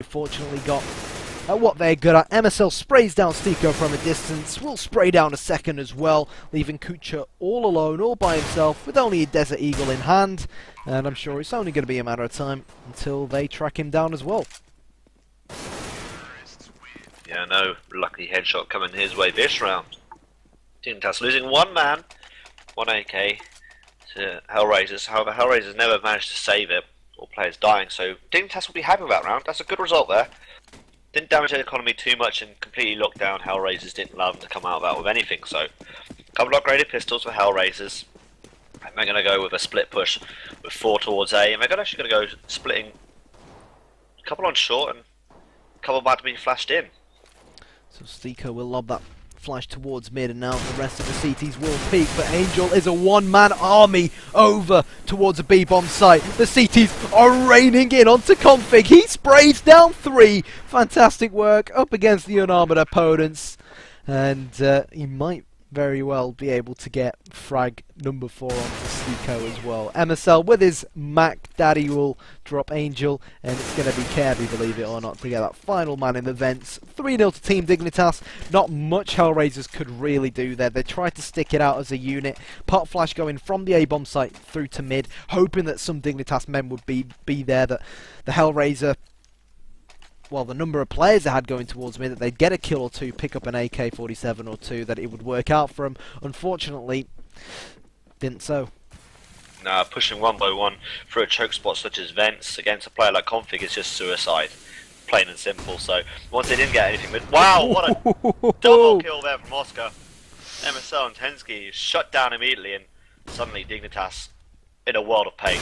unfortunately got at what they're good at. MSL sprays down Stiko from a distance, will spray down a second as well, leaving Kucha all alone, all by himself, with only a Desert Eagle in hand, and I'm sure it's only going to be a matter of time until they track him down as well. Yeah, no lucky headshot coming his way this round. Dignitas losing one man, 1 AK to HellRaisers. However, HellRaisers never managed to save it, or players dying, so Dignitas will be happy with that round. That's a good result there. Didn't damage the economy too much and completely locked down. HellRaisers didn't allow them to come out of that with anything, so a couple of upgraded pistols for HellRaisers. And they're going to go with a split push with 4 towards A, and they're actually going to go splitting a couple on short and a couple about to be flashed in. So Stiko will lob that flash towards mid, and now the rest of the CTs will peek, but Angel is a one-man army over towards a B-bomb site. The CTs are raining in onto Config. He sprays down 3. Fantastic work up against the unarmored opponents, and he might very well be able to get frag number 4 onto Stiko as well. MSL with his Mac Daddy will drop Angel, and it's going to be Kirby, believe it or not, to get that final man in the vents. 3-0 to Team Dignitas. Not much HellRaisers could really do there. They tried to stick it out as a unit. Pot flash going from the A-bomb site through to mid, hoping that some Dignitas men would be there, that the HellRaiser, well, the number of players they had going towards me, that they'd get a kill or 2, pick up an AK-47 or 2, that it would work out for them. Unfortunately, didn't so. Nah, pushing 1 by 1 through a choke spot such as vents against a player like Config is just suicide. Plain and simple, so once they didn't get anything, but wow, what a double kill there from Oscar. MSL and Tensky shut down immediately, and suddenly Dignitas in a world of pain.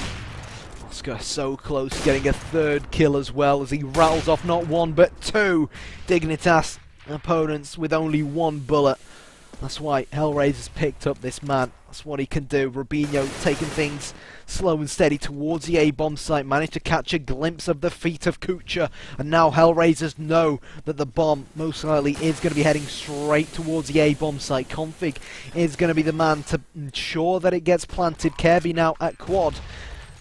Oscar so close to getting a 3rd kill as well, as he rattles off not 1 but 2 Dignitas opponents with only 1 bullet. That's why HellRaisers picked up this man. That's what he can do. Rubinho taking things slow and steady towards the A-bomb site, managed to catch a glimpse of the feet of Kucha, and now HellRaisers know that the bomb most likely is going to be heading straight towards the A-bomb site. Config is going to be the man to ensure that it gets planted. Kirby now at quad,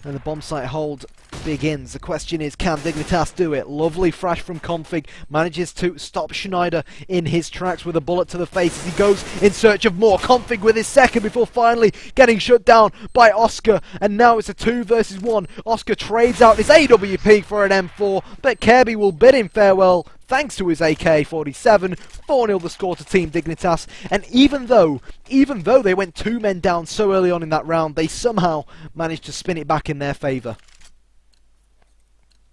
and the bomb site hold begins. The question is, can Dignitas do it? Lovely flash from Config, manages to stop Schneider in his tracks with a bullet to the face as he goes in search of more. Config with his 2nd before finally getting shut down by Oscar, and now it's a 2 versus 1. Oscar trades out his AWP for an M4, but Kirby will bid him farewell thanks to his AK-47. 4-0 the score to Team Dignitas, and even though they went 2 men down so early on in that round, they somehow managed to spin it back in their favour.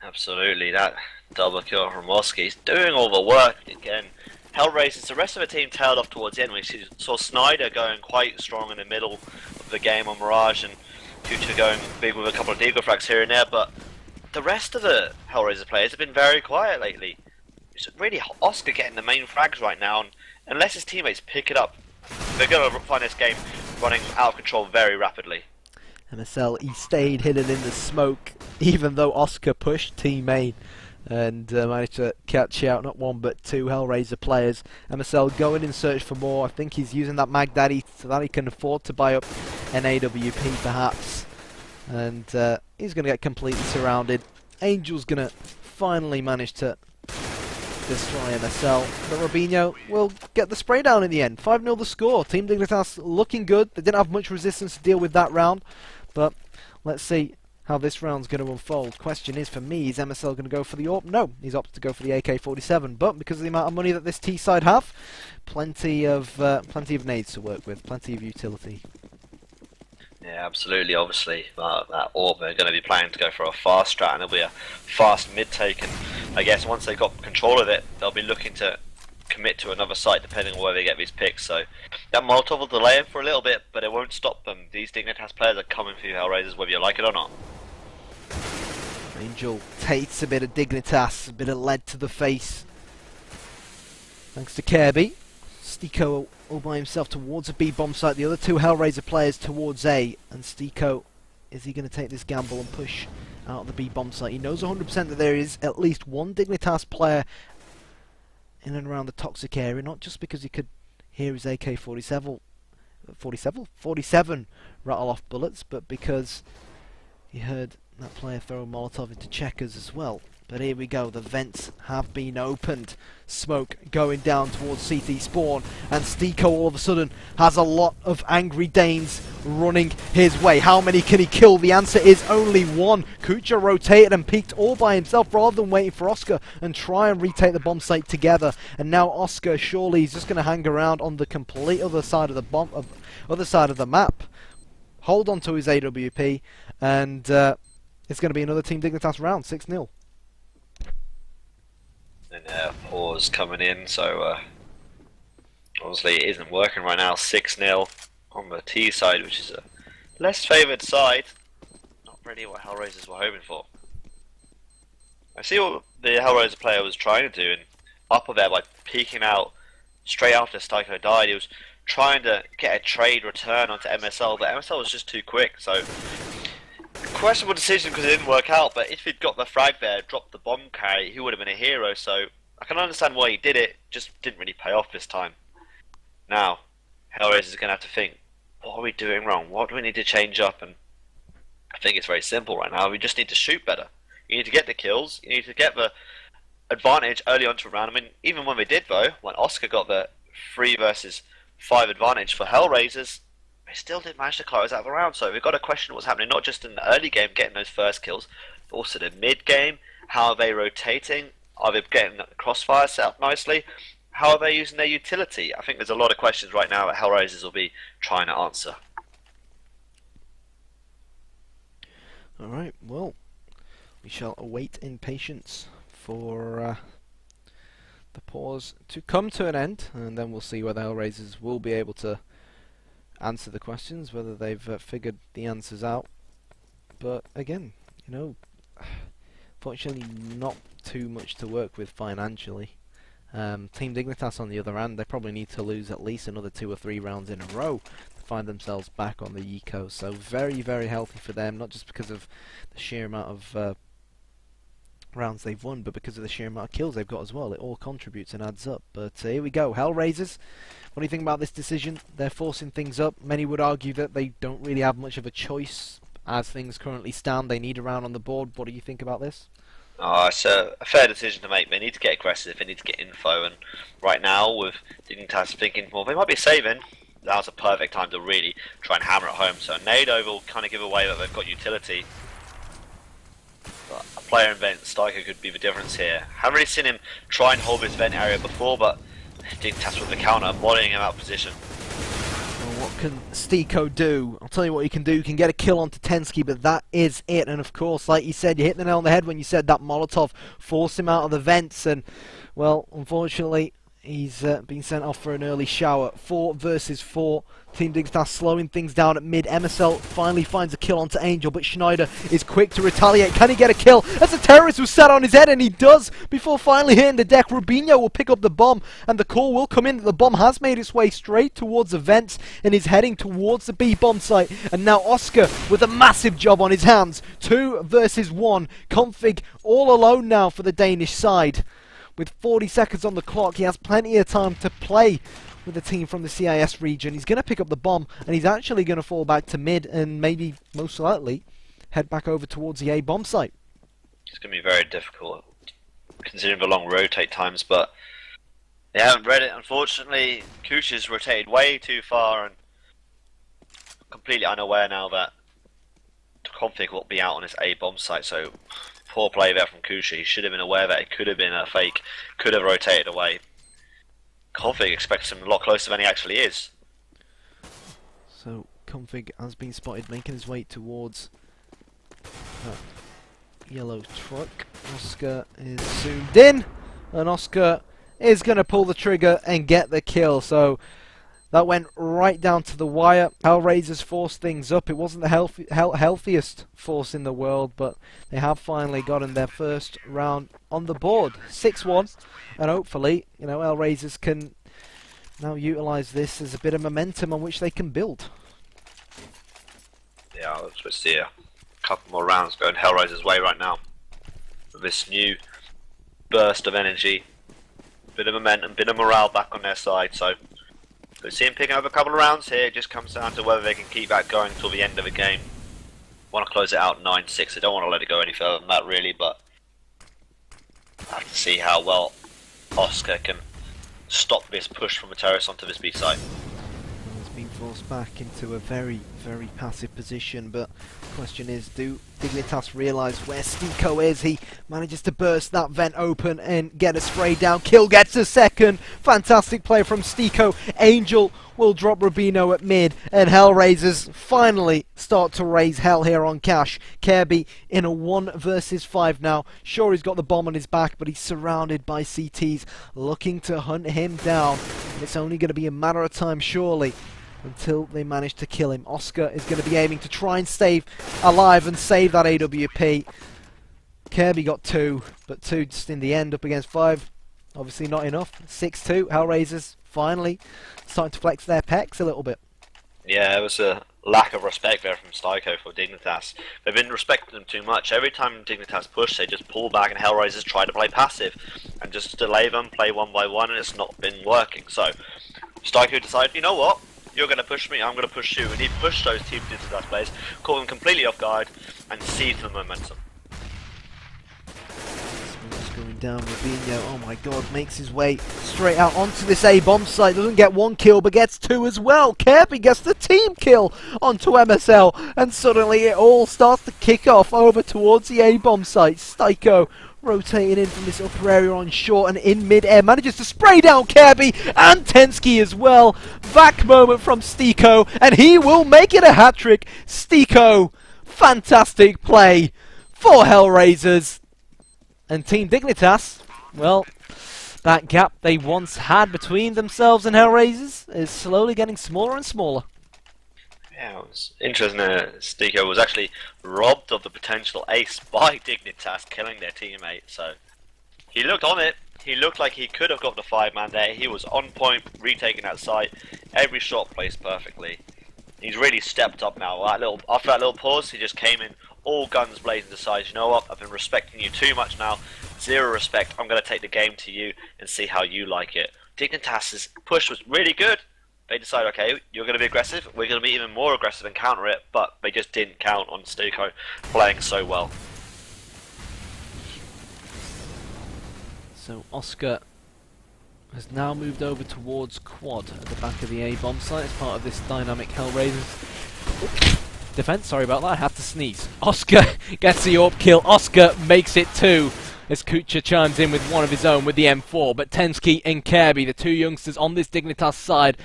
Absolutely, that double kill from Oski. He's doing all the work again. HellRaisers, the rest of the team tailed off towards the end. We saw Snyder going quite strong in the middle of the game on Mirage, and Kucha going big with a couple of deagle frags here and there, but the rest of the HellRaiser players have been very quiet lately. It's really Oscar getting the main frags right now, and unless his teammates pick it up, they're going to find this game running out of control very rapidly. MSL, he stayed hidden in the smoke, even though Oscar pushed Team Main and managed to catch out not 1 but 2 HellRaiser players. MSL going in search for more. I think he's using that Mag Daddy so that he can afford to buy up an AWP perhaps. And he's going to get completely surrounded. Angel's going to finally manage to destroy MSL, but Rubinho will get the spray down in the end. 5-0 the score. Team Dignitas looking good. They didn't have much resistance to deal with that round, but let's see how this round's going to unfold. Question is, for me, is MSL going to go for the AWP? No, he's opted to go for the AK-47, but because of the amount of money that this T side have, plenty of nades to work with, plenty of utility. Yeah, absolutely. Obviously, that AWP, they're going to be planning to go for a fast strat, and it'll be a fast mid take, and I guess once they've got control of it, they'll be looking to commit to another site depending on where they get these picks. So that Molotov will delay them for a little bit, but it won't stop them. These Dignitas players are coming for you, HellRaisers, whether you like it or not. Angel takes a bit of Dignitas, a bit of lead to the face. Thanks to Kirby. Stiko all by himself towards a B-bomb site. The other 2 HellRaiser players towards A. And Stiko, is he going to take this gamble and push out of the B-bomb site? He knows 100% that there is at least 1 Dignitas player in and around the toxic area. Not just because he could hear his AK-47 rattle off bullets, but because he heard that player throw a Molotov into checkers as well. But here we go, the vents have been opened. Smoke going down towards CT spawn, and Stiko all of a sudden has a lot of angry Danes running his way. How many can he kill? The answer is only one. Kucha rotated and peeked all by himself rather than waiting for Oscar and try and retake the bomb site together. And now Oscar surely is just going to hang around on the complete other side of the other side of the map. Hold on to his AWP, and it's going to be another Team Dignitas round, 6-0. And pause coming in, so obviously it isn't working right now. 6-0 on the T side, which is a less favoured side. Not really what HellRaisers were hoping for. I see what the HellRaiser player was trying to do, and up there by peeking out straight after Styko died, he was trying to get a trade return onto MSL, but MSL was just too quick, so questionable decision because it didn't work out. But if he'd got the frag there, dropped the bomb carry, he would have been a hero, so I can understand why he did it, just didn't really pay off this time. Now, HellRaisers is going to have to think, what are we doing wrong? What do we need to change up? And I think it's very simple right now. We just need to shoot better. You need to get the kills, you need to get the advantage early on to a round. I mean, even when we did though, when Oscar got the 3 versus 5 advantage for HellRaisers, they still didn't manage to close out the round. So we've got to question what's happening, not just in the early game getting those first kills, but also the mid game. How are they rotating? Are they getting the crossfire set up nicely? How are they using their utility? I think there's a lot of questions right now that HellRaisers will be trying to answer. Alright, well, we shall await in patience for the pause to come to an end, and then we'll see whether HellRaisers will be able to answer the questions, whether they've figured the answers out. But again, you know, fortunately not too much to work with financially. Team Dignitas on the other hand, they probably need to lose at least another 2 or 3 rounds in a row to find themselves back on the eco. So very, very healthy for them, not just because of the sheer amount of rounds they've won, but because of the sheer amount of kills they've got as well. It all contributes and adds up. But here we go, HellRaisers. What do you think about this decision? They're forcing things up. Many would argue that they don't really have much of a choice as things currently stand. They need a round on the board. What do you think about this? Oh, it's a fair decision to make. They need to get aggressive, they need to get info, and right now with Dignitas thinking, well, they might be saving, now's a perfect time to really try and hammer it home. So Nado will kind of give away that they've got utility. But a player in vent, Styko could be the difference here. Haven't really seen him try and hold this vent area before, but Dignitas with the counter, modeling him out of position. Well, what can Stiko do? I'll tell you what he can do. He can get a kill onto Tensky, but that is it. And of course, like you said, you hit the nail on the head when you said that Molotov forced him out of the vents. And, well, unfortunately, he's been sent off for an early shower. 4 versus 4. Team Dignitas slowing things down at mid. MSL finally finds a kill onto Angel, but Schneider is quick to retaliate. Can he get a kill? As the terrorist was set on his head, and he does, before finally hitting the deck. Rubinho will pick up the bomb, and the call will come in that the bomb has made its way straight towards the vents and is heading towards the B bomb site. And now Oscar with a massive job on his hands. 2 versus 1. Config all alone now for the Danish side. With 40 seconds on the clock, he has plenty of time to play with the team from the CIS region. He's going to pick up the bomb, and he's actually going to fall back to mid and maybe, most likely, head back over towards the A bomb site. It's going to be very difficult, considering the long rotate times, but they haven't read it, unfortunately. Kush's rotated way too far, and completely unaware now that Config will be out on his A bomb site, so poor play there from Kusha. He should have been aware that it could have been a fake, could have rotated away. Config expects him a lot closer than he actually is. So Config has been spotted making his way towards that yellow truck. Oscar is zoomed in, and Oscar is going to pull the trigger and get the kill. So that went right down to the wire. HellRaisers forced things up. It wasn't the healthiest force in the world, but they have finally gotten their first round on the board. 6-1, and hopefully, you know, HellRaisers can now utilise this as a bit of momentum on which they can build. Yeah, let's see a couple more rounds going HellRaisers' way right now. With this new burst of energy, bit of momentum, bit of morale back on their side, so we'll see him picking up a couple of rounds here. It just comes down to whether they can keep that going until the end of the game. Want to close it out 9-6. I don't want to let it go any further than that really, but have to see how well Oscar can stop this push from the terrace onto this B site. Well, he's been forced back into a very, very passive position, but the question is, do Dignitas realise where Stiko is? He manages to burst that vent open and get a spray down. Kill gets a second. Fantastic play from Stiko. Angel will drop Rubino at mid, and HellRaisers finally start to raise hell here on Cash. Kirby in a 1 versus 5 now. Sure, he's got the bomb on his back, but he's surrounded by CTs looking to hunt him down. It's only going to be a matter of time, surely, until they manage to kill him. Oscar is going to be aiming to try and stay alive and save that AWP. Kirby got 2, but 2 just in the end up against 5. Obviously not enough. 6-2, HellRaisers finally starting to flex their pecs a little bit. Yeah, it was a lack of respect there from Styko for Dignitas. They've been respecting them too much. Every time Dignitas push, they just pull back and HellRaisers try to play passive and just delay them, play 1 by 1, and it's not been working. So Styko decided, you know what? You're going to push me, I'm going to push you. And he pushed those two Dignitas players, caught them completely off guard, and seized the momentum. Going down, Rubino, oh my god, makes his way straight out onto this A bomb site. Doesn't get 1 kill, but gets 2 as well. Kirby gets the team kill onto MSL, and suddenly it all starts to kick off over towards the A bomb site. Styko rotating in from this upper area on short and in mid-air, manages to spray down Kirby and Tensky as well. Back moment from Stiko, and he will make it a hat-trick. Stiko, fantastic play for HellRaisers. And Team Dignitas, well, that gap they once had between themselves and HellRaisers is slowly getting smaller and smaller. Yeah, it was interesting. Stiko was actually robbed of the potential ace by Dignitas killing their teammate. So he looked on it. He looked like he could have got the 5-man there. He was on point, retaking that site. Every shot placed perfectly. He's really stepped up now. After that little pause, he just came in, all guns blazing, decides, you know what, I've been respecting you too much now. 0 respect. I'm going to take the game to you and see how you like it. Dignitas' push was really good. They decided, okay, you're going to be aggressive. We're going to be even more aggressive and counter it, but they just didn't count on Stiko playing so well. So Oscar has now moved over towards Quad at the back of the A bomb site as part of this dynamic HellRaisers defense. Sorry about that, I had to sneeze. Oscar gets the AWP kill. Oscar makes it 2 as Kucha chimes in with one of his own with the M4. But Tensky and Kirby, the 2 youngsters on this Dignitas side,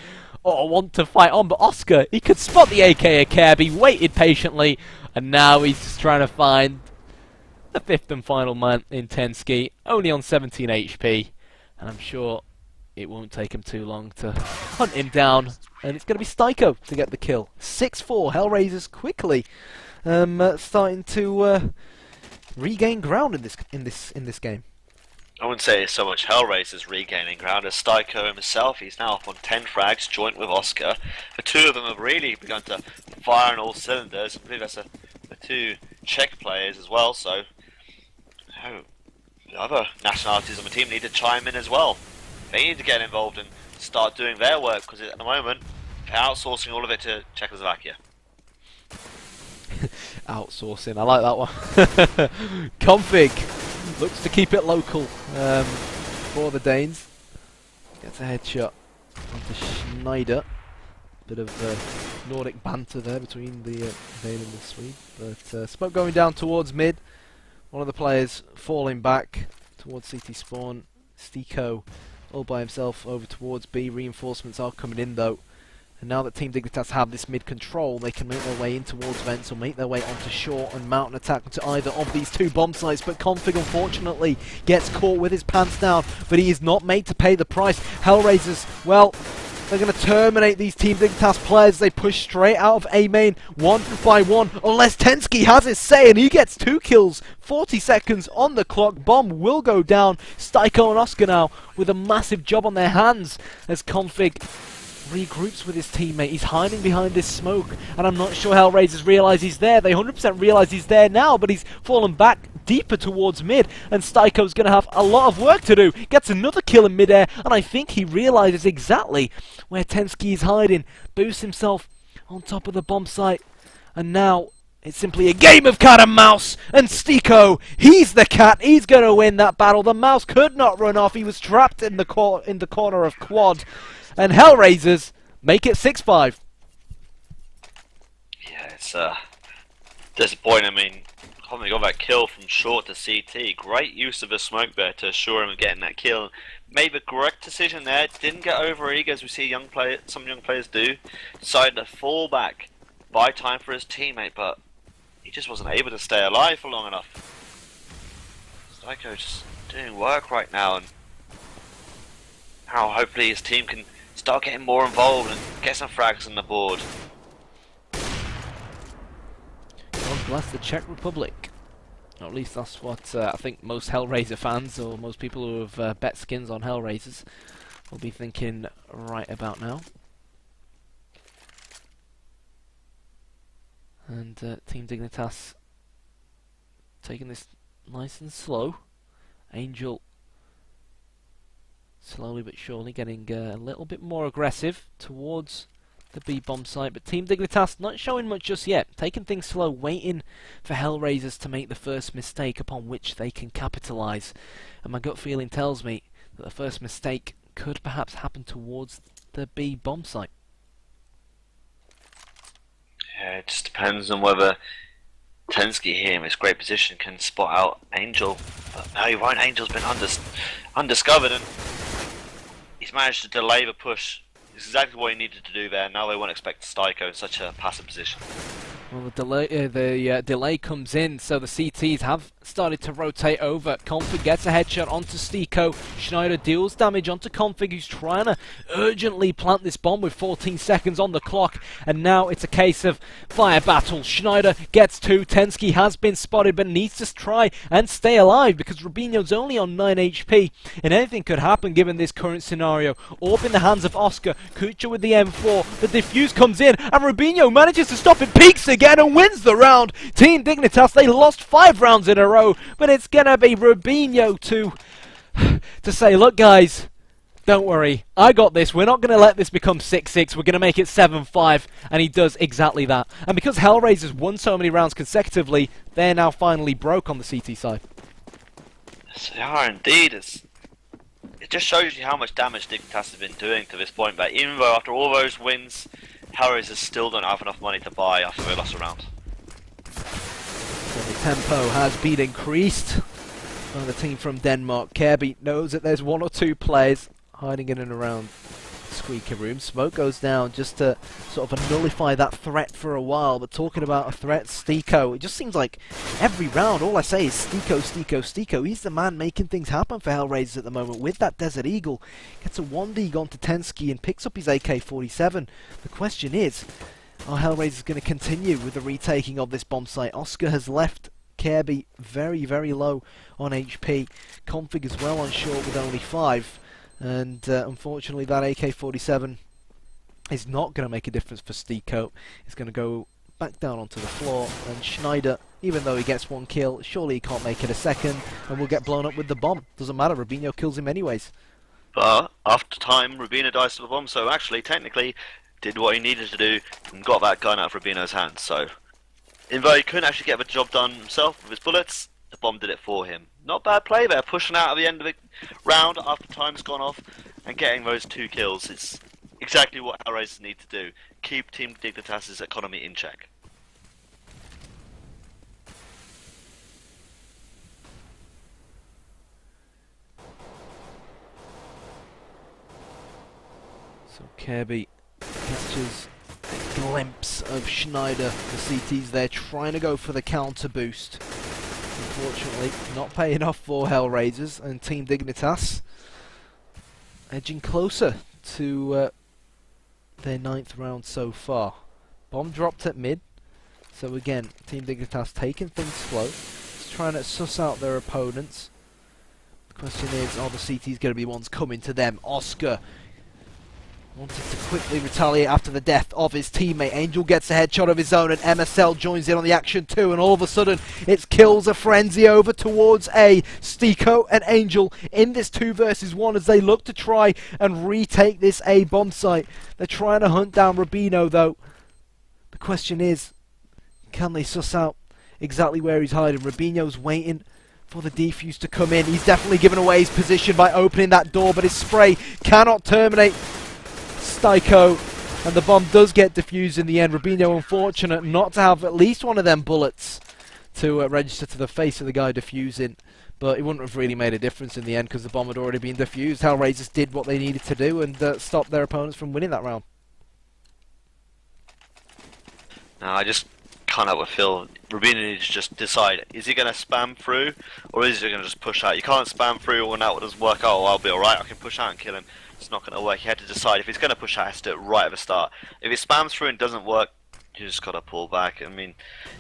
want to fight on. But Oscar, he could spot the AK of Kirby, waited patiently, and now he's just trying to find the 5th and final man in Tensky, only on 17 HP. And I'm sure it won't take him too long to hunt him down, and it's going to be Styko to get the kill. 6-4, HellRaisers quickly starting to regain ground in this game. I wouldn't say it's so much HellRaisers regaining ground as Styko himself. He's now up on 10 frags, joint with Oscar. The 2 of them have really begun to fire on all cylinders. I believe that's the 2 Czech players as well, so the other nationalities on the team need to chime in as well. They need to get involved and start doing their work, because at the moment they're outsourcing all of it to Czechoslovakia. Outsourcing, I like that one. Config looks to keep it local for the Danes. Gets a headshot onto Schneider. Bit of Nordic banter there between the Dane and the Swede. But smoke going down towards mid. One of the players falling back towards CT spawn. Stiko all by himself over towards B. Reinforcements are coming in though. And now that Team Dignitas have this mid control, they can make their way in towards vents or make their way onto shore and mount an attack onto either of these 2 bomb sites. But Config unfortunately gets caught with his pants down, but he is not made to pay the price. HellRaisers, well, they're going to terminate these Team Dignitas players. They push straight out of A main 1 by 1, unless Tensky has his say and he gets 2 kills. 40 seconds on the clock. Bomb will go down. Styko and Oscar now with a massive job on their hands as Config regroups with his teammate. He's hiding behind this smoke, and I'm not sure HellRaisers realise he's there. They 100% realise he's there now, but he's fallen back deeper towards mid, and Styko's going to have a lot of work to do. Gets another kill in midair, and I think he realises exactly where Tensky is hiding. Boosts himself on top of the bomb site, and now It's simply a game of cat and mouse, and Stiko, he's the cat, he's going to win that battle. The mouse could not run off, he was trapped in the corner of quad, and HellRaisers make it 6-5. Yeah, it's disappointing. I mean, Convict got that kill from short to CT. Great use of a smoke there to assure him of getting that kill. Made the correct decision there. Didn't get over eager as we see some young players do. Decided to fall back, buy time for his teammate, but he just wasn't able to stay alive for long enough. Stiko just doing work right now, and now hopefully his team can start getting more involved and get some frags on the board. God bless the Czech Republic. Or at least that's what I think most HellRaiser fans, or most people who have bet skins on HellRaisers, will be thinking right about now. And Team Dignitas taking this nice and slow. Angel slowly but surely getting a little bit more aggressive towards the B-bomb site, but Team Dignitas not showing much just yet, taking things slow, waiting for HellRaisers to make the first mistake upon which they can capitalise. And my gut feeling tells me that the first mistake could perhaps happen towards the B-bomb site. Yeah, it just depends on whether Tensky here in this great position can spot out Angel. But no, you're right, Angel's been undiscovered, and he's managed to delay the push. It's exactly what he needed to do there. Now they won't expect Stiko in such a passive position. Well, the delay comes in, so the CTs have started to rotate over. Config gets a headshot onto Stiko. Schneider deals damage onto Config, who's trying to urgently plant this bomb with 14 seconds on the clock. And now it's a case of fire battle. Schneider gets 2. Tensky has been spotted, but needs to try and stay alive because Rubinho's only on 9 HP. And anything could happen given this current scenario. Orb in the hands of Oscar. Kucha with the M4. The defuse comes in, and Rubinho manages to stop it. Peaks again and wins the round. Team Dignitas, they lost 5 rounds in a row, but it's gonna be Rubinho to say, look guys, don't worry, I got this. We're not gonna let this become 6-6. We're gonna make it 7-5, and he does exactly that. And because HellRaisers won so many rounds consecutively, they're now finally broke on the CT side. Yes, they are indeed. It just shows you how much damage Dignitas has been doing to this point. But even though after all those wins, HellRaisers still don't have enough money to buy after they lost a round. So the tempo has been increased by the team from Denmark. Kirby knows that there's 1 or 2 players hiding in and around Squeaker Room. Smoke goes down just to sort of nullify that threat for a while. But talking about a threat, Stiko, it just seems like every round all I say is Stiko, Stiko, Stiko. He's the man making things happen for HellRaisers at the moment with that Desert Eagle. Gets a 1D onto Tensky and picks up his AK-47. The question is, are HellRaisers going to continue with the retaking of this bomb site? Oscar has left Kirby very, very low on HP. Config as well on short with only 5. And unfortunately that AK-47 is not going to make a difference for Stiko. It's going to go back down onto the floor, and Schneider, even though he gets 1 kill, surely he can't make it a second, and will get blown up with the bomb. Doesn't matter, Rubinho kills him anyways. But after time, Rubinho dies to the bomb, so actually, technically, did what he needed to do and got that gun out of Rubinho's hands. So, even though he couldn't actually get the job done himself with his bullets, the bomb did it for him. Not bad play there, pushing out at the end of the round after time's gone off and getting those 2 kills. It's exactly what HellRaisers need to do. Keep Team Dignitas' economy in check. So Kirby catches a glimpse of Schneider. The CT's there trying to go for the counter boost. Unfortunately, not paying off for HellRaisers, and Team Dignitas edging closer to their 9th round so far. Bomb dropped at mid, so again, Team Dignitas taking things slow, just trying to suss out their opponents. The question is, are the CTs going to be ones coming to them? Oscar wanted to quickly retaliate after the death of his teammate. Angel gets a headshot of his own, and MSL joins in on the action too, and all of a sudden it's kills a frenzy over towards A. Stiko and Angel in this 2 versus 1 as they look to try and retake this A bomb site. They're trying to hunt down Rubinho though. The question is, Can they suss out exactly where he's hiding? Robinho's waiting for the defuse to come in. He's definitely given away his position by opening that door, but his spray cannot terminate Styko, and the bomb does get defused in the end. Robinho unfortunate not to have at least one of them bullets to register to the face of the guy defusing, but it wouldn't have really made a difference in the end because the bomb had already been defused. HellRaisers did what they needed to do and stopped their opponents from winning that round. Now I just kind of feel Rubino needs to just decide, is he going to spam through or is he going to just push out? You can't spam through when that doesn't work. Oh, I'll be alright, I can push out and kill him. It's not going to work. He had to decide if he's going to push out, he has to do it right at the start. If he spams through and doesn't work, you just got to pull back. I mean,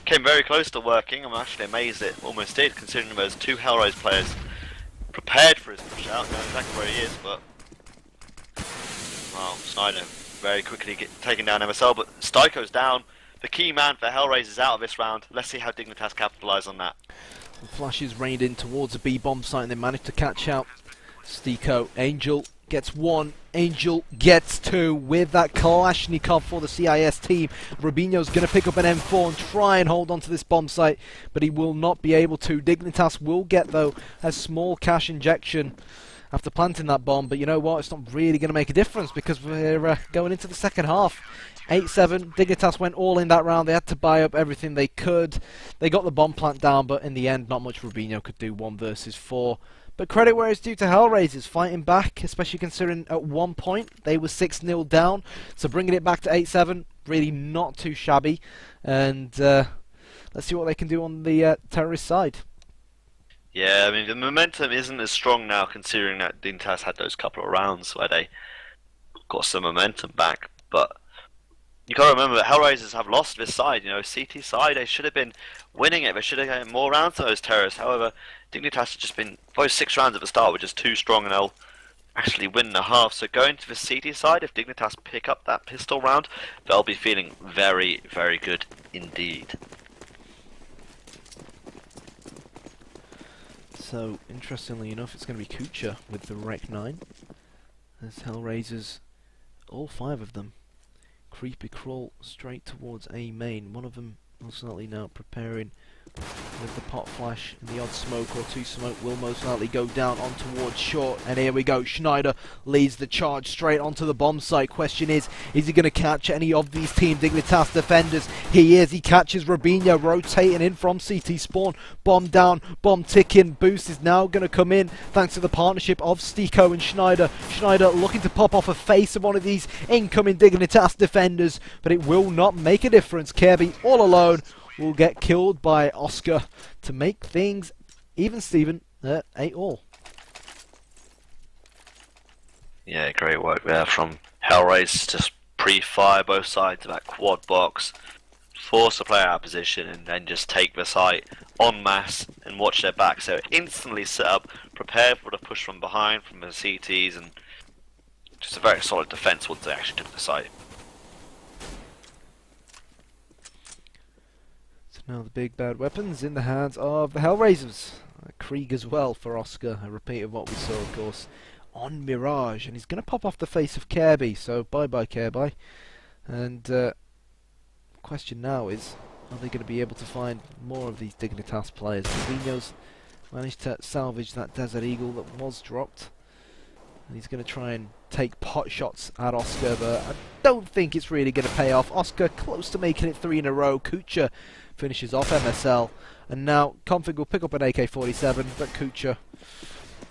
came very close to working. I'm actually amazed it almost did, considering those two HellRaisers players prepared for his push out, know exactly where he is, but well, Snyder very quickly taking down MSL, but Styko's down. The key man for HellRaisers out of this round. Let's see how Dignitas capitalise on that. The flashes rained in towards a B bomb site and they managed to catch out Styko. Angel gets one, Angel gets two with that Kalashnikov for the CIS team. Robinho's going to pick up an M4 and try and hold on to this bomb site, but he will not be able to. Dignitas will get, though, a small cash injection after planting that bomb, but you know what, it's not really going to make a difference because we're going into the second half. 8-7, Dignitas went all in that round. They had to buy up everything they could. They got the bomb plant down, but in the end, not much Robinho could do, 1 versus 4. But credit where it's due to HellRaisers, fighting back, especially considering at one point they were 6-0 down. So bringing it back to 8-7, really not too shabby. And let's see what they can do on the terrorist side. Yeah, I mean, the momentum isn't as strong now, considering that Dignitas had those couple of rounds where they got some momentum back. But you got to remember that HellRaisers have lost this side. You know, CT side, they should have been winning it. They should have had more rounds to those terrorists. However, Dignitas have just been, those 6 rounds at the start were just too strong, and they'll actually win the half. So going to the CT side, if Dignitas pick up that pistol round, they'll be feeling very, very good indeed. So, interestingly enough, it's going to be Kucha with the Rec 9. As HellRaisers, all 5 of them, creepy crawl straight towards A main. One of them most likely now preparing with the pot flash, and the odd smoke or 2 smoke will most likely go down on towards short. And here we go, Schneider leads the charge straight onto the bomb site. Question is he going to catch any of these Team Dignitas defenders? He is. He catches Robinho rotating in from CT spawn. Bomb down, bomb ticking. Boost is now going to come in thanks to the partnership of Styko and Schneider. Schneider looking to pop off a face of one of these incoming Dignitas defenders, but it will not make a difference. Kirby all alone will get killed by Oscar to make things even Steven at 8-all. Yeah, great work there from HellRaisers. Just pre-fire both sides of that quad box, force the player out of position, and then just take the site en masse and watch their back. So instantly set up, prepared for the push from behind from the CTs, and just a very solid defense once they actually took the site. Now the big bad weapons in the hands of the HellRaisers. Krieg as well for Oscar, a repeat of what we saw, of course, on Mirage. And he's going to pop off the face of Kirby, so bye-bye Kirby. And question now is, are they going to be able to find more of these Dignitas players? Robinho's managed to salvage that Desert Eagle that was dropped. And he's going to try and take pot shots at Oscar, but I don't think it's really going to pay off. Oscar close to making it 3 in a row. Kucha finishes off MSL, and now Config will pick up an AK-47, but Kucha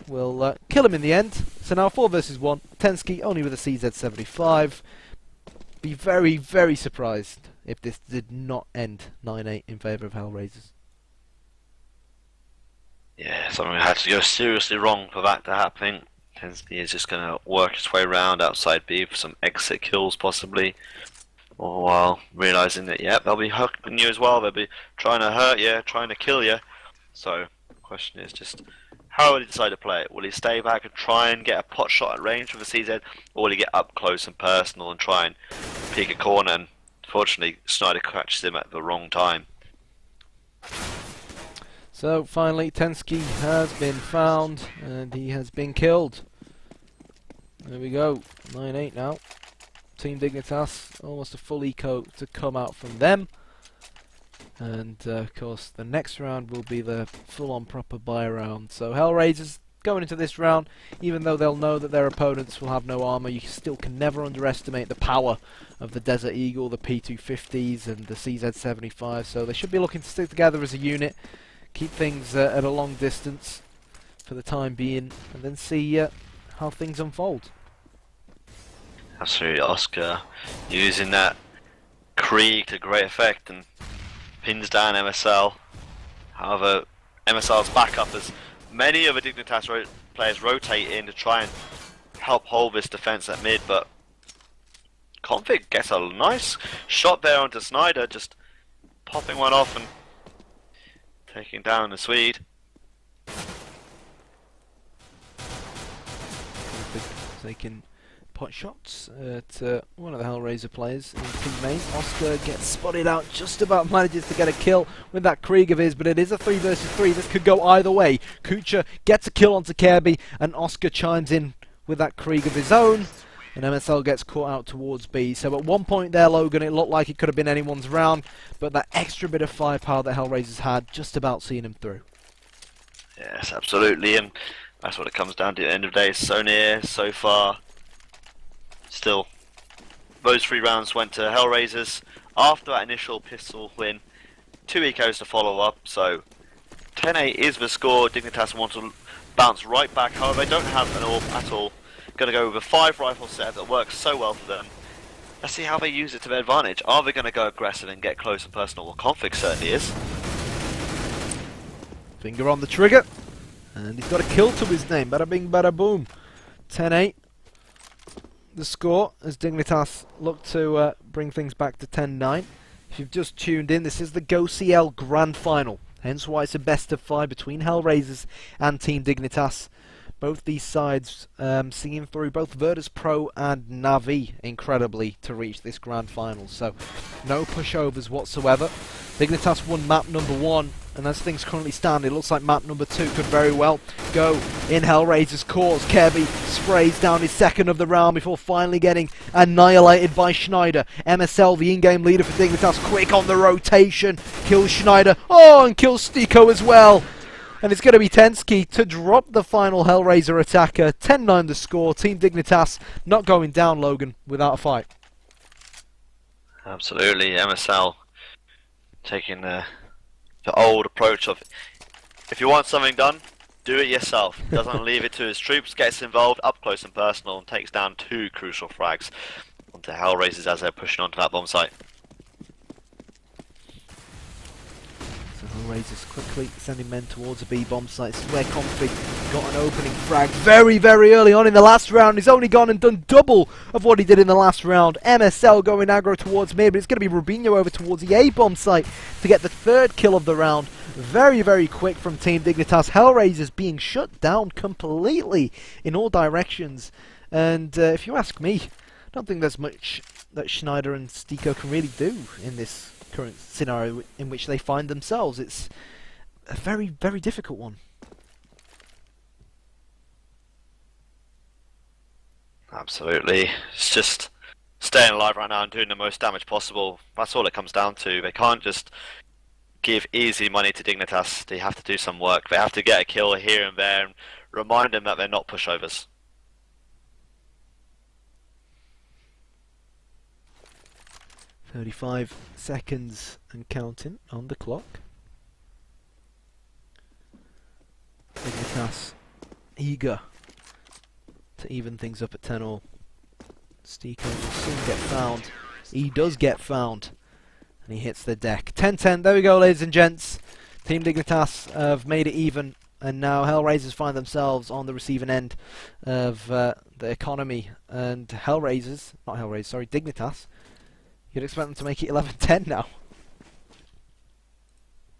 will kill him in the end. So now 4 versus 1. Tensky only with a CZ75. Be very, very surprised if this did not end 9-8 in favour of HellRaisers. Yeah, something had to go seriously wrong for that to happen. Tensky is just going to work his way around outside B for some exit kills possibly. All while realising that, yeah, they'll be hooking you as well. They'll be trying to hurt you, trying to kill you. So, the question is just, how will he decide to play it? Will he stay back and try and get a pot shot at range with a CZ? Or will he get up close and personal and try and peek a corner? And unfortunately, Snyder catches him at the wrong time. So, finally, Tensky has been found, and he has been killed. There we go, 9-8 now. Team Dignitas, almost a full eco to come out from them. And of course the next round will be the full-on proper buy round. So HellRaisers going into this round, even though they'll know that their opponents will have no armor, you still can never underestimate the power of the Desert Eagle, the P250s and the CZ75. So they should be looking to stick together as a unit, keep things at a long distance for the time being, and then see how things unfold. Absolutely, Oscar using that Krieg to great effect and pins down MSL. However, MSL's back up as many of the Dignitas players rotate in to try and help hold this defense at mid, but Config gets a nice shot there onto Snyder, just popping one off and taking down the Swede. Taking pot shots at one of the HellRaiser players in team main. Oscar gets spotted out, just about manages to get a kill with that Krieg of his, but it is a 3 versus 3. This could go either way. Kucha gets a kill onto Kirby, and Oscar chimes in with that Krieg of his own, and MSL gets caught out towards B. So at one point there, Logan, it looked like it could have been anyone's round, but that extra bit of firepower that HellRaisers had just about seeing him through. Yes, absolutely, and that's what it comes down to at the end of the day. So near, so far. Still, those 3 rounds went to HellRaisers after that initial pistol win. 2 ecos to follow up, so 10-8 is the score. Dignitas want to bounce right back, however they don't have an AWP at all. Going to go with a 5 rifle set that works so well for them. Let's see how they use it to their advantage. Are they going to go aggressive and get close and personal? Well, Config certainly is. Finger on the trigger, and he's got a kill to his name. Bada bing, bada boom. 10-8. The score as Dignitas look to bring things back to 10-9. If you've just tuned in, this is the GOCL Grand Final, hence why it's a best of 5 between HellRaisers and Team Dignitas. Both these sides seeing through both Virtus Pro and Navi incredibly to reach this Grand Final, so no pushovers whatsoever. Dignitas won map number 1, and as things currently stand, it looks like map number 2 could very well go in HellRaiser's cause. Kirby sprays down his second of the round before finally getting annihilated by Schneider. MSL, the in-game leader for Dignitas, quick on the rotation, kills Schneider, and kills Stiko as well. And it's going to be Tensky to drop the final HellRaiser attacker. 10-9 the score. Team Dignitas not going down, Logan, without a fight. Absolutely, MSL taking the old approach of, if you want something done, do it yourself. Doesn't leave it to his troops, gets involved up close and personal, and takes down 2 crucial frags onto HellRaisers as they're pushing onto that bomb site. So HellRaisers quickly sending men towards a B bomb site. This is where Config got an opening frag very, very early on in the last round. He's only gone and done double of what he did in the last round. MSL going aggro towards mid, but it's going to be Rubinho over towards the A bomb site to get the 3rd kill of the round. Very, very quick from Team Dignitas. HellRaisers being shut down completely in all directions. And if you ask me, I don't think there's much that Schneider and Stiko can really do in this current scenario in which they find themselves. It's a very, very difficult one. Absolutely. It's just staying alive right now and doing the most damage possible. That's all it comes down to. They can't just give easy money to Dignitas. They have to do some work. They have to get a kill here and there and remind them that they're not pushovers. "35 seconds and counting on the clock. Dignitas eager to even things up at 10-all. Stiko will soon get found. He does get found. And he hits the deck. 10-10. There we go, ladies and gents. Team Dignitas have made it even. And now HellRaisers find themselves on the receiving end of the economy. And HellRaisers, not HellRaisers, sorry, Dignitas, you'd expect them to make it 11-10 now.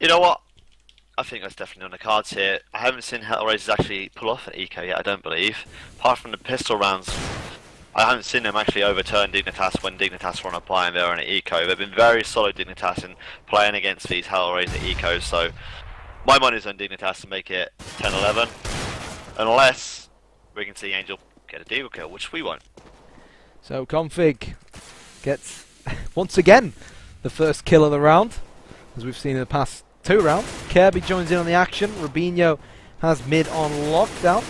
You know what? I think that's definitely on the cards here. I haven't seen HellRaisers actually pull off an eco yet, I don't believe. Apart from the pistol rounds, I haven't seen them actually overturn Dignitas when Dignitas were on a buy and they're on an eco. They've been very solid, Dignitas, in playing against these HellRaiser ecos, so my money's on Dignitas to make it 10-11. Unless we can see Angel get a deagle kill, which we won't. So Config gets, once again, the first kill of the round. as we've seen in the past 2 rounds. Kirby joins in on the action. Rubinho has mid on lockdown.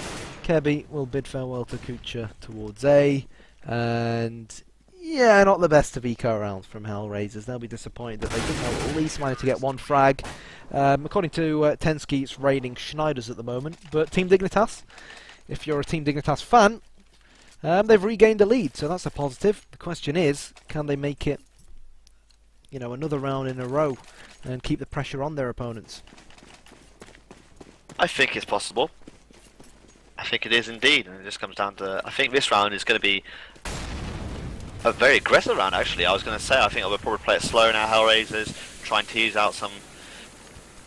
Kirby will bid farewell to Kucha towards A. And yeah, not the best of eco rounds from HellRaisers. They'll be disappointed that they didn't at least manage to get 1 frag. According to Tensky, it's raining Schneiders at the moment. But Team Dignitas, if you're a Team Dignitas fan, they've regained a lead, so that's a positive. The question is, can they make it, you know, another round in a row and keep the pressure on their opponents? I think it's possible. I think it is indeed, and it just comes down to, I think this round is going to be a very aggressive round actually. I was going to say, I think I'll probably play it slow now, HellRaisers, try and tease out some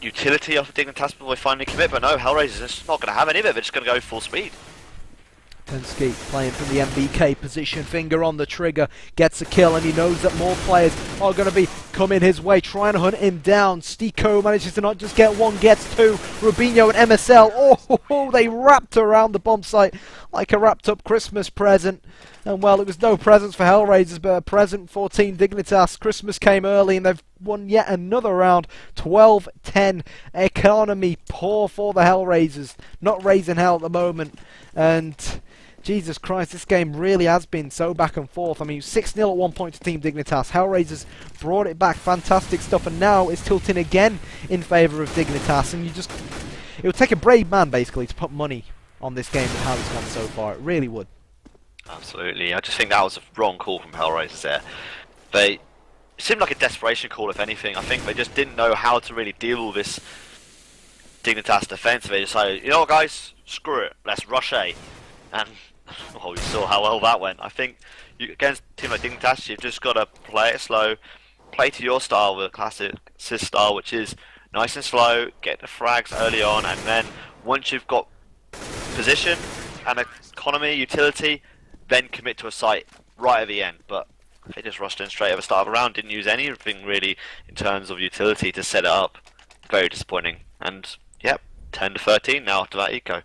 utility off of Dignitas before we finally commit, but no, HellRaisers is not going to have any of it, they're just going to go full speed. Tensky playing from the MBK position, finger on the trigger, gets a kill, and he knows that more players are going to be coming his way, trying to hunt him down. Stiko manages to not just get 1, gets 2. Rubinho and MSL, oh, they wrapped around the bomb site like a wrapped up Christmas present. And well, it was no presents for HellRaisers, but a present for Team Dignitas. Christmas came early and they've won yet another round. 12-10. Economy poor for the HellRaisers. Not raising hell at the moment. And Jesus Christ, this game really has been so back and forth. I mean, 6-0 at one point to Team Dignitas. HellRaisers brought it back. Fantastic stuff. And now it's tilting again in favour of Dignitas. And it would take a brave man, basically, to put money on this game and how it's gone so far. It really would. Absolutely. I just think that was a wrong call from HellRaisers there. It seemed like a desperation call, if anything. I think they just didn't know how to really deal with this Dignitas defense. They decided, you know what, guys, screw it, let's rush A. And well, we saw how well that went. I think against a team like Dignitas, you've just got to play it slow, play to your style with a classic Sis style, which is nice and slow, get the frags early on, and then once you've got position and economy, utility, then commit to a site right at the end. But they just rushed in straight at the start of a round, didn't use anything really in terms of utility to set it up. Very disappointing. And yep, 10-13 now after that eco.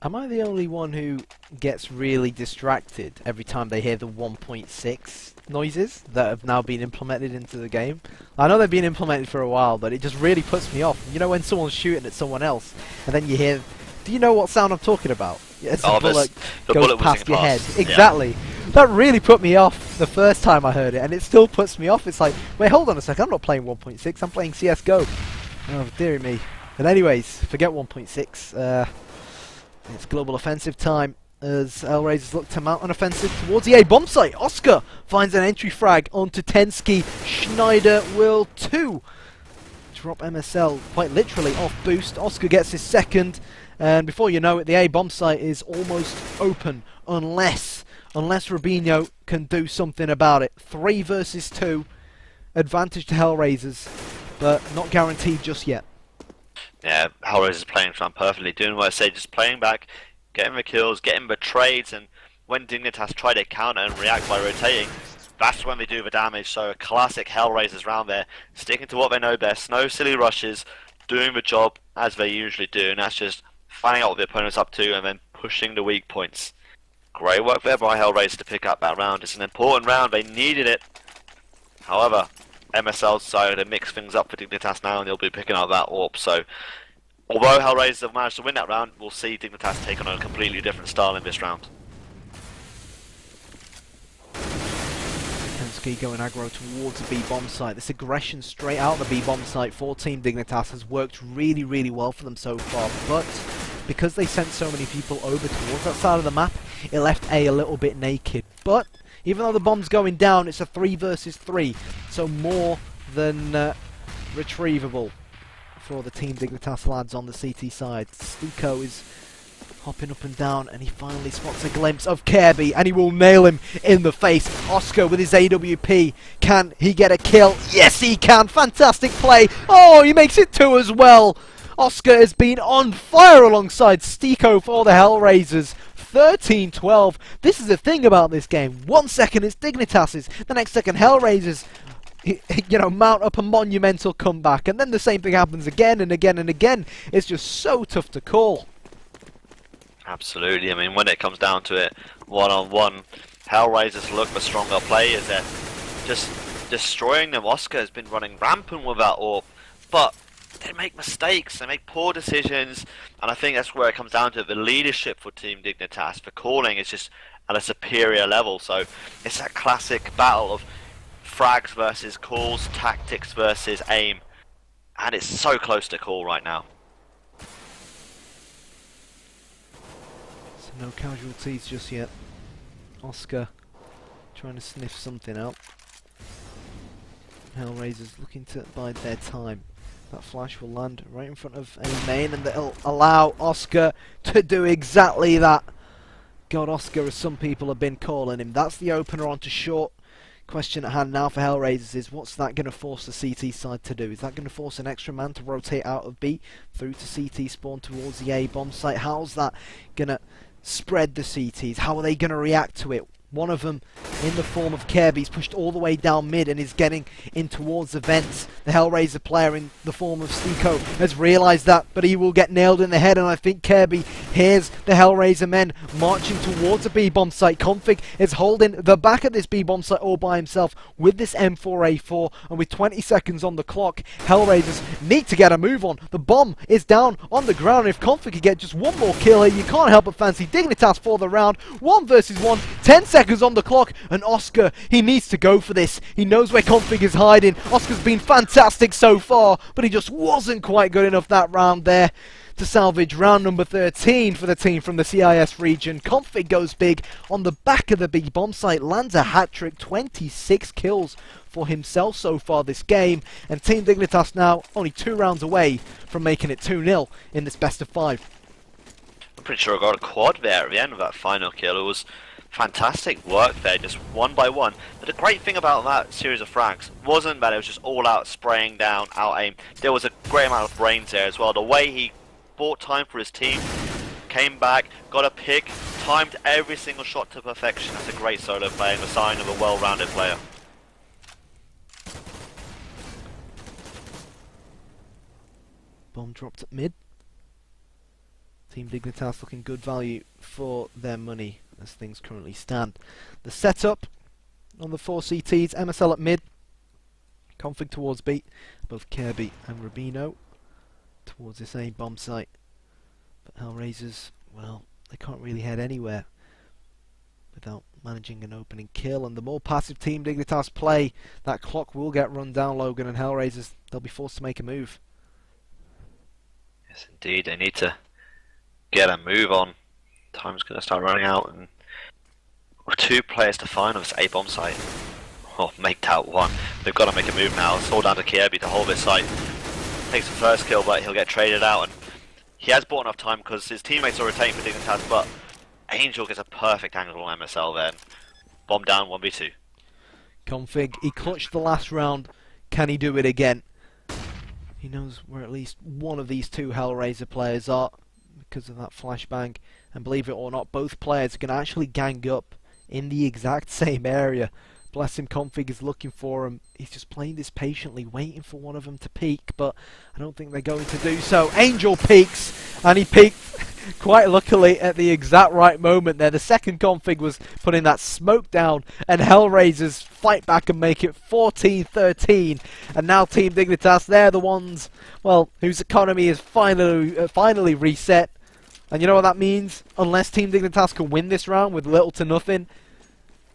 Am I the only one who gets really distracted every time they hear the 1.6 noises that have now been implemented into the game? I know they've been implemented for a while, but it just really puts me off. You know when someone's shooting at someone else, and then you hear... Do you know what sound I'm talking about? It's a bullet goes past your head. Exactly. Yeah. That really put me off the first time I heard it, and it still puts me off. It's like, wait, hold on a sec, I'm not playing 1.6, I'm playing CSGO. Oh, dear me. But anyways, forget 1.6. It's global offensive time as HellRaisers look to mount an offensive towards the A bomb site. Oscar finds an entry frag onto Tensky. Schneider will drop MSL quite literally off boost. Oscar gets his second. And before you know it, the A bomb site is almost open, unless Rubinho can do something about it. 3 versus 2, advantage to HellRaisers, but not guaranteed just yet. Yeah, HellRaisers playing perfectly, doing what I say, just playing back, getting the kills, getting the trades, and when Dignitas try to counter and react by rotating, that's when they do the damage. So a classic HellRaisers round there, sticking to what they know best, no silly rushes, doing the job as they usually do, and that's just finding out what the opponent's up to and then pushing the weak points. Great work there by HellRaisers to pick up that round. It's an important round, they needed it. However, MSL decided to mix things up for Dignitas now and they'll be picking up that AWP. So, although HellRaisers have managed to win that round, we'll see Dignitas take on a completely different style in this round. Tensky going aggro towards the B bomb site. This aggression straight out the B bomb site for Team Dignitas has worked really, really well for them so far, but because they sent so many people over towards that side of the map, it left A a little bit naked. But even though the bomb's going down, it's a 3 versus 3, so more than retrievable for the Team Dignitas lads on the CT side. Stiko is hopping up and down, and he finally spots a glimpse of Kirby, and he will nail him in the face. Oscar with his AWP. Can he get a kill? Yes, he can. Fantastic play. Oh, he makes it 2 as well. Oscar has been on fire alongside Stiko for the HellRaisers. 13-12. This is the thing about this game. 1 second it's Dignitas's, the next second HellRaisers, you know, mount up a monumental comeback, and then the same thing happens again and again and again. It's just so tough to call. Absolutely. I mean, when it comes down to it, one-on-one, HellRaisers look the stronger players. They're just destroying them. Oscar has been running rampant with that orb, but they make mistakes, they make poor decisions, and I think that's where it comes down to the leadership for Team Dignitas. The calling is just at a superior level, so it's that classic battle of frags versus calls, tactics versus aim, and it's so close to call right now. So no casualties just yet. Oscar trying to sniff something out. HellRaisers looking to bide their time. That flash will land right in front of a main, and that'll allow Oscar to do exactly that. God, Oscar, as some people have been calling him. That's the opener onto short. Question at hand now for HellRaisers is, what's that going to force the CT side to do? Is that going to force an extra man to rotate out of B through to CT spawn towards the A bomb site? How's that going to spread the CTs? How are they going to react to it? One of them, in the form of Kirby's pushed all the way down mid and is getting in towards the vents. The HellRaiser player in the form of Stiko has realised that, but he will get nailed in the head, and I think Kirby hears the HellRaiser men marching towards a B-bomb site. Config is holding the back of this B-bomb site all by himself with this M4A4, and with 20 seconds on the clock, HellRaisers need to get a move on. The bomb is down on the ground, and if Config could get just one more kill here, you can't help but fancy Dignitas for the round. 1 versus 1, 10 seconds on the clock, and Oscar, he needs to go for this. He knows where Config is hiding. Oscar's been fantastic so far, but he just wasn't quite good enough that round there to salvage round number 13 for the team from the CIS region. Config goes big on the back of the big bomb site, lands a hat-trick, 26 kills for himself so far this game, and Team Dignitas now only 2 rounds away from making it 2-0 in this best of 5. I'm pretty sure I got a quad there at the end of that final kill. It was fantastic work there, just one by one. But the great thing about that series of frags wasn't that it was just all out spraying down, out aim. There was a great amount of brains there as well. The way he bought time for his team, came back, got a pick, timed every single shot to perfection. That's a great solo play and a sign of a well-rounded player. Bomb dropped at mid. Team Dignitas looking good value for their money as things currently stand. The setup on the 4 CTs, MSL at mid, Config towards B, both Kirby and Rubino towards this A bomb site. But HellRaisers, well, they can't really head anywhere without managing an opening kill, and the more passive Team Dignitas play, that clock will get run down, Logan, and HellRaisers, they'll be forced to make a move. Yes, indeed, they need to get a move on. Time's going to start running out, and with 2 players to find on this A bomb site. Oh, make that 1. They've got to make a move now. It's all down to Kirby to hold this site. Takes the first kill, but he'll get traded out, and he has bought enough time because his teammates are rotating for Dignitas, but Angel gets a perfect angle on MSL then. Bomb down, 1v2. Config, he clutched the last round. Can he do it again? He knows where at least one of these 2 HellRaiser players are because of that flashbang, and believe it or not, both players can actually gang up in the exact same area. Bless him, Config is looking for him. He's just playing this patiently, waiting for one of them to peek, but I don't think they're going to do so. Angel peeks, and he peeked quite luckily at the exact right moment there. The second Config was putting that smoke down, and HellRaisers fight back and make it 14-13. And now Team Dignitas, they're the ones, well, whose economy is finally reset. And you know what that means? Unless Team Dignitas can win this round with little to nothing,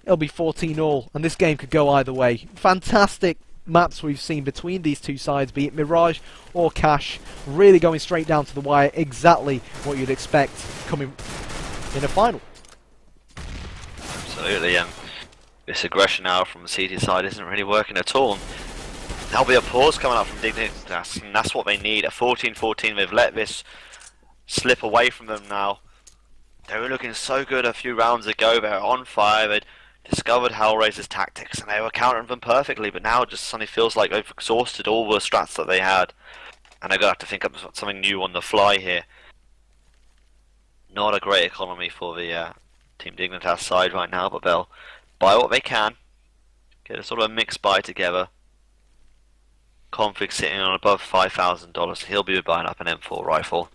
it'll be 14-all, and this game could go either way. Fantastic maps we've seen between these 2 sides, be it Mirage or Cash, really going straight down to the wire, exactly what you'd expect coming in a final. Absolutely, and this aggression now from the CT side isn't really working at all. And there'll be a pause coming up from Dignitas, and that's what they need. A 14-14, they've let this slip away from them now. They were looking so good a few rounds ago, they were on fire, they'd discovered HellRaiser's tactics and they were countering them perfectly, but now it just suddenly feels like they've exhausted all the strats that they had, and they're going to have to think up something new on the fly here. Not a great economy for the Team Dignitas side right now, but they'll buy what they can, get a sort of a mixed buy together. Config sitting on above $5,000, he'll be buying up an M4 rifle.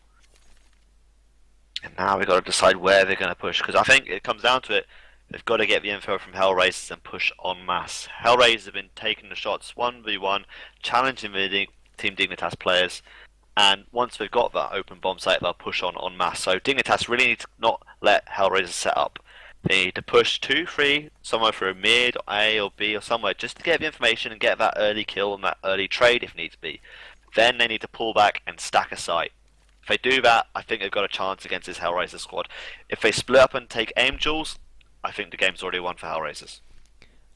And now we've got to decide where they're going to push, because I think it comes down to it. They've got to get the info from HellRaisers and push en masse. HellRaisers have been taking the shots 1v1, challenging the Team Dignitas players, and once they've got that open bomb site, they'll push on en masse. So Dignitas really need to not let HellRaisers set up. They need to push 2-3 somewhere through mid, A or B or somewhere, just to get the information and get that early kill and that early trade if need to be. Then they need to pull back and stack a site. If they do that, I think they've got a chance against this HellRaiser squad. If they split up and take aim duels, I think the game's already won for HellRaisers.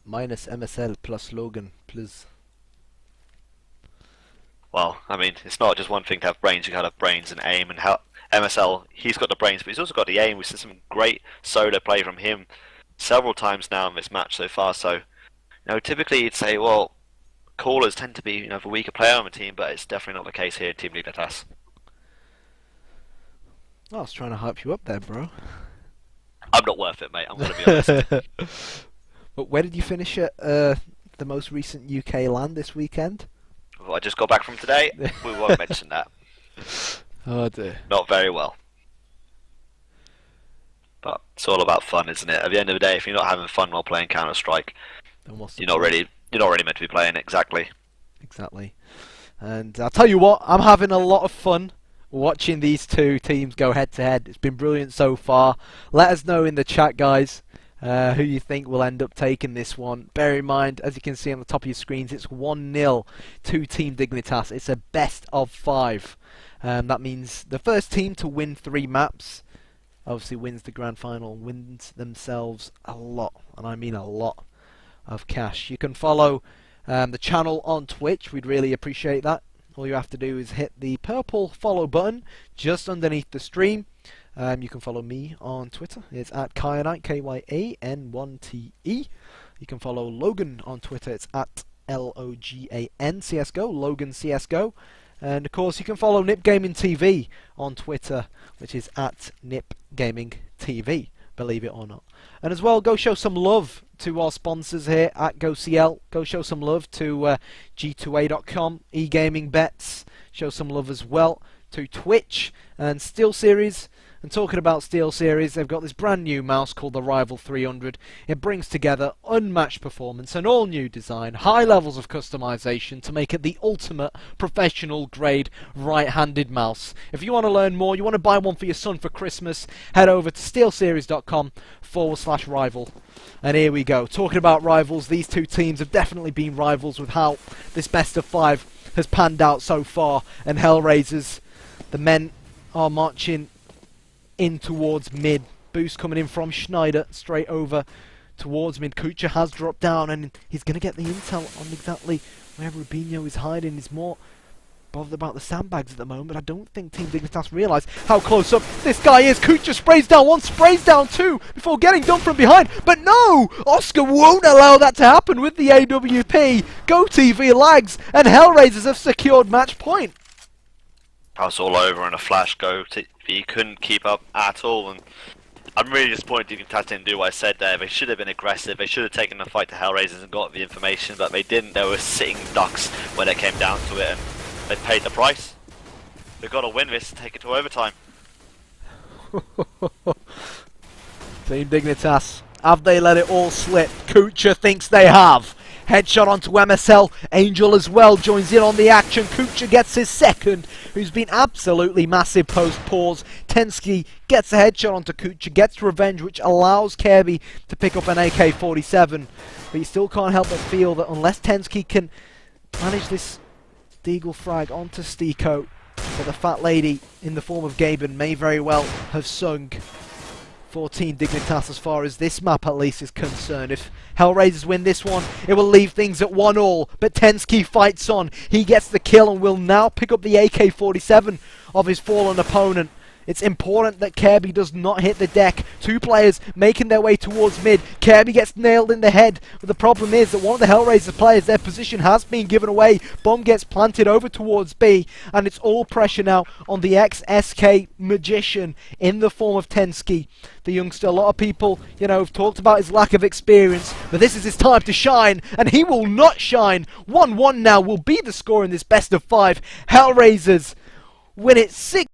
Minus MSL plus Logan, please. Well, I mean, it's not just one thing to have brains, you gotta have brains and aim, and MSL, he's got the brains, but he's also got the aim. We've seen some great solo play from him several times now in this match so far, so, typically you'd say, well, callers tend to be, the weaker player on the team, but it's definitely not the case here in Team Dignitas. I was trying to hype you up there, bro. I'm not worth it, mate. I'm going to be honest. But where did you finish at the most recent UK LAN this weekend? Well, I just got back from today. We won't mention that. Oh dear. Not very well. But it's all about fun, isn't it? At the end of the day, if you're not having fun while playing Counter-Strike, you're not really meant to be playing it. Exactly. Exactly. And I'll tell you what, I'm having a lot of fun watching these two teams go head to head. It's been brilliant so far. Let us know in the chat, guys, who you think will end up taking this one. Bear in mind, as you can see on the top of your screens, it's 1-0 to Team Dignitas. It's a best of 5. That means the first team to win 3 maps obviously wins the grand final, wins themselves a lot, and I mean a lot, of cash. You can follow the channel on Twitch. We'd really appreciate that. All you have to do is hit the purple follow button just underneath the stream. You can follow me on Twitter. It's at Kyanite, Kyan1te. You can follow Logan on Twitter. It's at LOGAN CSGO, Logan CSGO. And of course, you can follow Nip Gaming TV on Twitter, which is at Nip Gaming TV, believe it or not. And as well, go show some love to our sponsors here at GOCL. Go show some love to G2A.com, eGaming Bets. Show some love as well to Twitch and SteelSeries. And talking about SteelSeries, they've got this brand new mouse called the Rival 300. It brings together unmatched performance, an all-new design, high levels of customization to make it the ultimate professional grade right-handed mouse. If you want to learn more, you want to buy one for your son for Christmas, head over to steelseries.com/rival. And here we go. Talking about rivals, these two teams have definitely been rivals with how this best of 5 has panned out so far. And HellRaisers, the men are marching in towards mid. Boost coming in from Schneider straight over towards mid. Kucha has dropped down and he's going to get the intel on exactly where Rubinho is hiding. He's more bothered about the sandbags at the moment. I don't think Team Dignitas realise how close up this guy is. Kucha sprays down one, sprays down two before getting done from behind. But no! Oscar won't allow that to happen with the AWP. GoTV lags and HellRaisers have secured match point. House all over and a flash go. He couldn't keep up at all, and I'm really disappointed Dignitas didn't do what I said there. They should have been aggressive. They should have taken the fight to HellRaisers and got the information, but they didn't. They were sitting ducks when it came down to it, and they paid the price. They've got to win this and take it to overtime. Team Dignitas, have they let it all slip? Kucha thinks they have. Headshot onto MSL. Angel as well joins in on the action. Kucha gets his second, who's been absolutely massive post-pause. Tensky gets a headshot onto Kucha, gets revenge, which allows Kirby to pick up an AK-47. But you still can't help but feel that unless Tensky can manage this Deagle frag onto Stiko, that the fat lady in the form of Gaben may very well have sung 14 Dignitas as far as this map at least is concerned. If HellRaisers win this one, it will leave things at 1-1, but Tensky fights on. He gets the kill and will now pick up the AK-47 of his fallen opponent. It's important that Kirby does not hit the deck. Two players making their way towards mid. Kirby gets nailed in the head. But the problem is that one of the HellRaiser players, their position has been given away. Bomb gets planted over towards B. And it's all pressure now on the ex-SK magician in the form of Tensky. The youngster, a lot of people, have talked about his lack of experience. But this is his time to shine. And he will not shine. 1-1 now will be the score in this best of 5. HellRaisers win it 6.